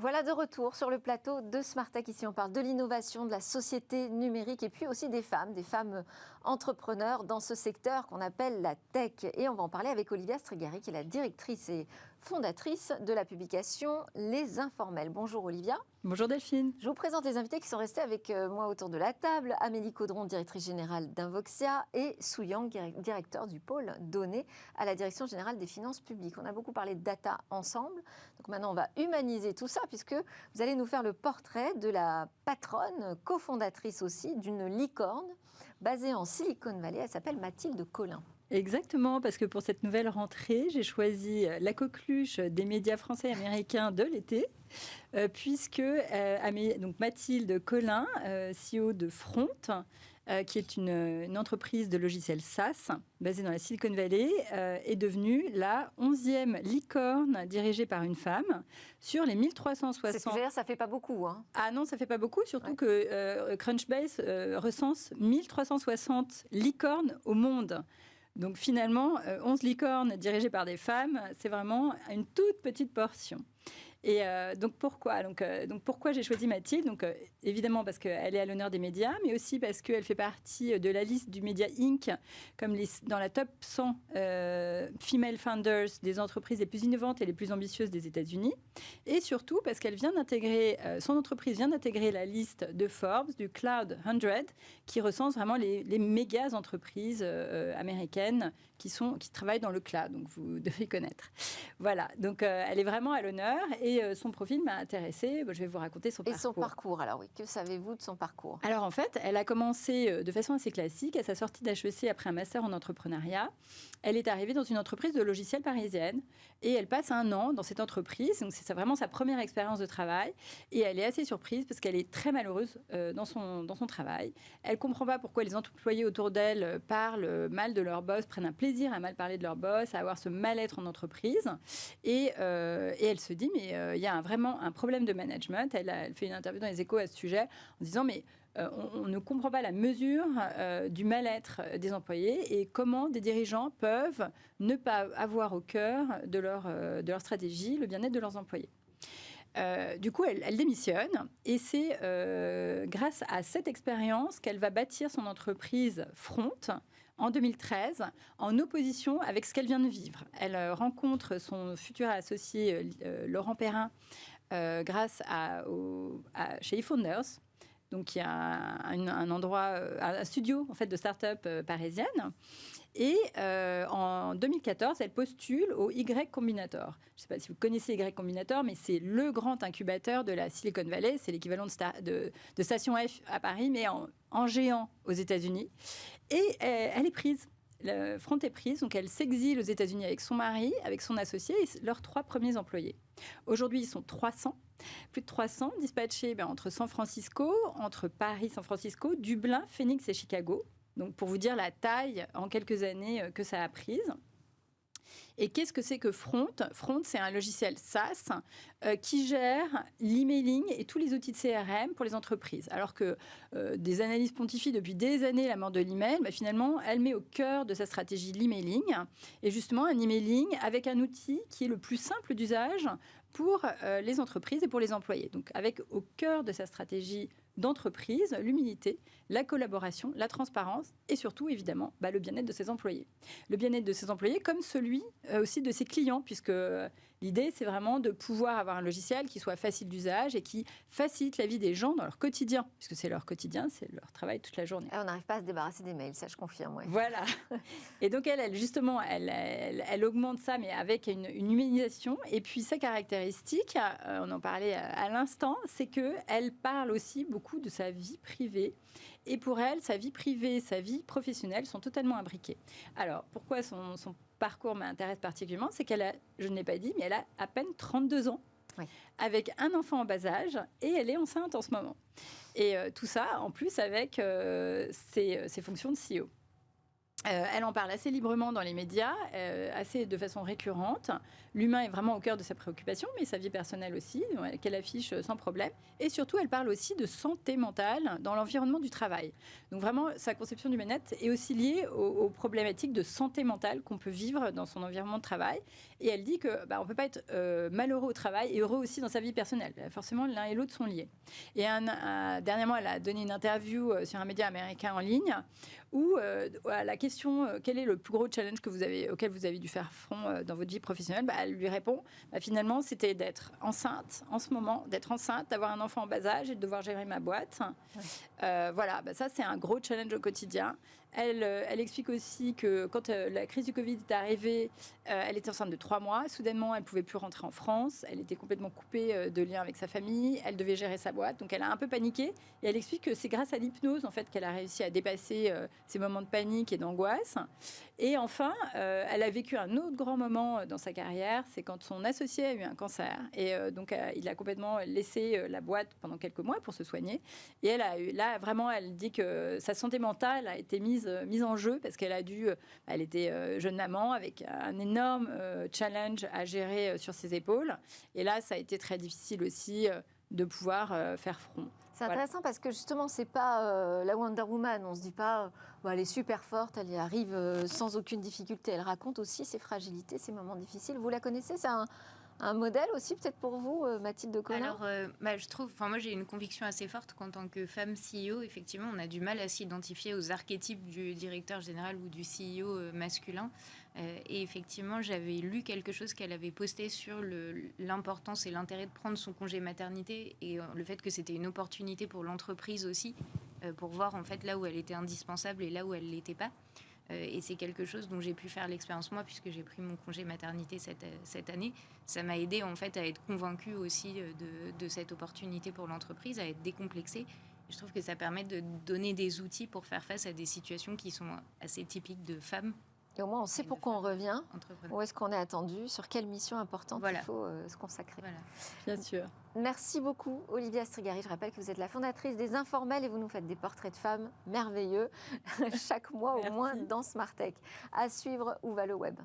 Voilà de retour sur le plateau de Smart Tech. Ici, on parle de l'innovation, de la société numérique et puis aussi des femmes entrepreneurs dans ce secteur qu'on appelle la tech. Et on va en parler avec Olivia Strigari, qui est la directrice et fondatrice de la publication Les Informels. Bonjour Olivia. Bonjour Delphine. Je vous présente les invités qui sont restés avec moi autour de la table. Amélie Caudron, directrice générale d'Invoxia, et Su Yang, directeur du pôle données à la Direction générale des finances publiques. On a beaucoup parlé de data ensemble. Donc maintenant, on va humaniser tout ça puisque vous allez nous faire le portrait de la patronne, cofondatrice aussi d'une licorne basée en Silicon Valley. Elle s'appelle Mathilde Collin. Exactement, parce que pour cette nouvelle rentrée, j'ai choisi la coqueluche des médias français et américains de l'été, puisque donc Mathilde Collin, CEO de Front, qui est une entreprise de logiciels SaaS basée dans la Silicon Valley, est devenue la 11e licorne dirigée par une femme sur les 1360... C'est ce que je veux dire, ça ne fait pas beaucoup. Hein. Ah non, ça ne fait pas beaucoup, surtout que Crunchbase recense 1360 licornes au monde. Donc finalement, 11 licornes dirigées par des femmes, c'est vraiment une toute petite portion. Et donc pourquoi j'ai choisi Mathilde? Évidemment parce qu'elle est à l'honneur des médias, mais aussi parce qu'elle fait partie de la liste du Media Inc. comme dans la top 100 female founders des entreprises les plus innovantes et les plus ambitieuses des États-Unis. Et surtout parce qu'elle vient d'intégrer, son entreprise vient d'intégrer la liste de Forbes, du Cloud 100, qui recense vraiment les méga entreprises américaines qui travaillent dans le cloud. Donc vous devez connaître. Voilà, donc elle est vraiment à l'honneur. Et son profil m'a intéressée. Je vais vous raconter son parcours. Et son parcours, alors oui, que savez-vous de son parcours? Alors en fait, elle a commencé de façon assez classique. À sa sortie d'HEC après un master en entrepreneuriat, elle est arrivée dans une entreprise de logiciels parisienne. Et elle passe 1 an dans cette entreprise. Donc c'est vraiment sa première expérience de travail. Et elle est assez surprise parce qu'elle est très malheureuse dans son travail. Elle ne comprend pas pourquoi les employés autour d'elle parlent mal de leur boss, prennent un plaisir à mal parler de leur boss, à avoir ce mal-être en entreprise. Et elle se dit, mais il y a vraiment un problème de management. Elle fait une interview dans les Échos à ce sujet en disant, mais on ne comprend pas la mesure du mal-être des employés et comment des dirigeants peuvent ne pas avoir au cœur de leur stratégie le bien-être de leurs employés. Du coup, elle démissionne et c'est grâce à cette expérience qu'elle va bâtir son entreprise Front en 2013, en opposition avec ce qu'elle vient de vivre. Elle rencontre son futur associé Laurent Perrin grâce chez eFounders, donc il y a un endroit, un studio en fait de start-up parisienne. Et en 2014, elle postule au Y Combinator. Je ne sais pas si vous connaissez Y Combinator, mais c'est le grand incubateur de la Silicon Valley. C'est l'équivalent de Station F à Paris, mais en géant aux États-Unis. Et elle est prise. Front est prise, donc elle s'exile aux États-Unis avec son mari, avec son associé et leurs 3 premiers employés. Aujourd'hui, ils sont 300, plus de 300, dispatchés entre San Francisco, entre Paris, San Francisco, Dublin, Phoenix et Chicago. Donc pour vous dire la taille en quelques années que ça a prise. Et qu'est-ce que c'est que Front? Front, c'est un logiciel SaaS qui gère l'emailing et tous les outils de CRM pour les entreprises. Alors que des analystes pontifient depuis des années la mort de l'email, finalement, elle met au cœur de sa stratégie l'emailing. Et justement, un emailing avec un outil qui est le plus simple d'usage pour les entreprises et pour les employés. Donc avec au cœur de sa stratégie d'entreprise, l'humilité, la collaboration, la transparence et surtout, évidemment, le bien-être de ses employés. Le bien-être de ses employés comme celui aussi de ses clients, puisque l'idée, c'est vraiment de pouvoir avoir un logiciel qui soit facile d'usage et qui facilite la vie des gens dans leur quotidien, puisque c'est leur quotidien, c'est leur travail toute la journée. On n'arrive pas à se débarrasser des mails, ça je confirme. Ouais. Voilà. Et donc, justement, elle augmente ça, mais avec une humanisation. Et puis, sa caractéristique, on en parlait à l'instant, c'est qu'elle parle aussi beaucoup de sa vie privée. Et pour elle, sa vie privée, sa vie professionnelle sont totalement imbriquées. Alors, pourquoi son parcours m'intéresse particulièrement? C'est qu'elle a, je ne l'ai pas dit, mais elle a à peine 32 ans, oui, avec un enfant en bas âge, et elle est enceinte en ce moment. Et tout ça, en plus, avec ses fonctions de CEO. Elle en parle assez librement dans les médias, assez de façon récurrente. L'humain est vraiment au cœur de sa préoccupation, mais sa vie personnelle aussi, qu'elle affiche sans problème. Et surtout, elle parle aussi de santé mentale dans l'environnement du travail. Donc vraiment, sa conception du bien-être est aussi liée aux problématiques de santé mentale qu'on peut vivre dans son environnement de travail. Et elle dit que on ne peut pas être malheureux au travail et heureux aussi dans sa vie personnelle. Forcément, l'un et l'autre sont liés. Et dernièrement, elle a donné une interview sur un média américain en ligne où à la question quel est le plus gros challenge auquel vous avez dû faire front dans votre vie professionnelle, elle lui répond finalement c'était d'être enceinte en ce moment, d'être enceinte, d'avoir un enfant en bas âge et de devoir gérer ma boîte. Ouais. Voilà, ça c'est un gros challenge au quotidien. Elle explique aussi que quand la crise du Covid est arrivée, elle était enceinte de 3 mois. Soudainement, elle ne pouvait plus rentrer en France. Elle était complètement coupée de lien avec sa famille. Elle devait gérer sa boîte. Donc, elle a un peu paniqué. Et elle explique que c'est grâce à l'hypnose, en fait, qu'elle a réussi à dépasser ces moments de panique et d'angoisse. Et enfin, elle a vécu un autre grand moment dans sa carrière. C'est quand son associé a eu un cancer. Et donc, il a complètement laissé la boîte pendant quelques mois pour se soigner. Et là, vraiment, elle dit que sa santé mentale a été mise en jeu parce qu'elle elle était jeune maman avec un énorme challenge à gérer sur ses épaules. Et là, ça a été très difficile aussi de pouvoir faire front. C'est intéressant parce que justement, c'est pas la Wonder Woman. On se dit pas, elle est super forte, elle y arrive sans aucune difficulté. Elle raconte aussi ses fragilités, ses moments difficiles. Vous la connaissez? C'est un modèle aussi peut-être pour vous, Mathilde de Colin? Alors, je trouve, moi j'ai une conviction assez forte qu'en tant que femme CEO, effectivement, on a du mal à s'identifier aux archétypes du directeur général ou du CEO masculin. Et effectivement, j'avais lu quelque chose qu'elle avait posté sur l'importance et l'intérêt de prendre son congé maternité et le fait que c'était une opportunité pour l'entreprise aussi, pour voir en fait là où elle était indispensable et là où elle ne l'était pas. Et c'est quelque chose dont j'ai pu faire l'expérience moi, puisque j'ai pris mon congé maternité cette année. Ça m'a aidé en fait à être convaincue aussi de cette opportunité pour l'entreprise, à être décomplexée. Je trouve que ça permet de donner des outils pour faire face à des situations qui sont assez typiques de femmes. Et au moins, on sait pourquoi on revient, où est-ce qu'on est attendu, sur quelle mission importante il faut se consacrer. Voilà. Bien sûr. Merci beaucoup, Olivia Strigari. Je rappelle que vous êtes la fondatrice des Informels et vous nous faites des portraits de femmes merveilleux chaque mois au moins dans Smart Tech. À suivre, Où va le web ?